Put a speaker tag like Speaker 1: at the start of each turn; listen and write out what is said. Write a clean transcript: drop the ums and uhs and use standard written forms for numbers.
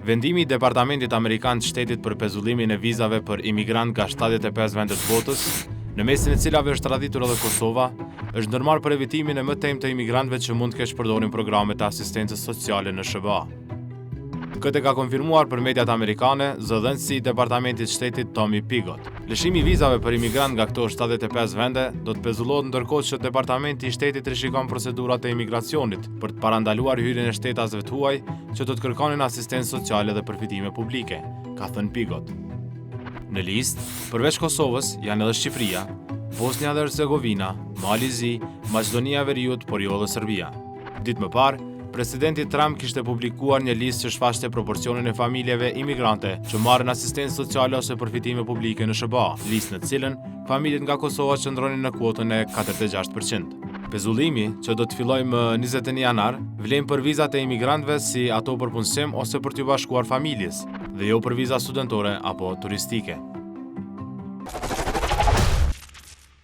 Speaker 1: Vendimi i Departamentit Amerikan të Shtetit për pezullimin e vizave për imigrant nga 75 vendet të botës, në mesin e cilave është radhitur edhe Kosova, është ndërmarrë për evitimin e më temë të imigrantëve që mund të keq përdorin programet e asistencës sociale në SBA. Këtë ka konfirmuar për mediat amerikane zëdhënësi i Departamentit Shtetit Tommy Pigott. Lëshimi i vizave për imigrant nga këto 75 vende do të pezullohet ndërkohë që Departamenti i Shtetit rishikon procedurat e imigracionit për të parandaluar hyrjen e shtetasve të huaj që do të kërkonin asistencë sociale dhe përfitime publike, ka thënë Pigott. Në listë, përveç Kosovës, janë edhe Shqipëria, Bosnia dhe Hercegovina, Malizi, Maqedonia e Veriut, por jo edhe Serbia. Ditë më parë, Presidenti Trump kishte publikuar një listë që shfaqte proporcionin e familjeve imigrante që marrin asistencë sociale ose përfitime publike në SBA, listë në cilën familjet nga Kosova qëndronin në kuotën e 46%. Pezullimi, që do të fillojë më 21 janar, vlen për vizat e imigrantëve si ato për punësim ose për t'u bashkuar familjes, dhe jo për viza studentore apo turistike.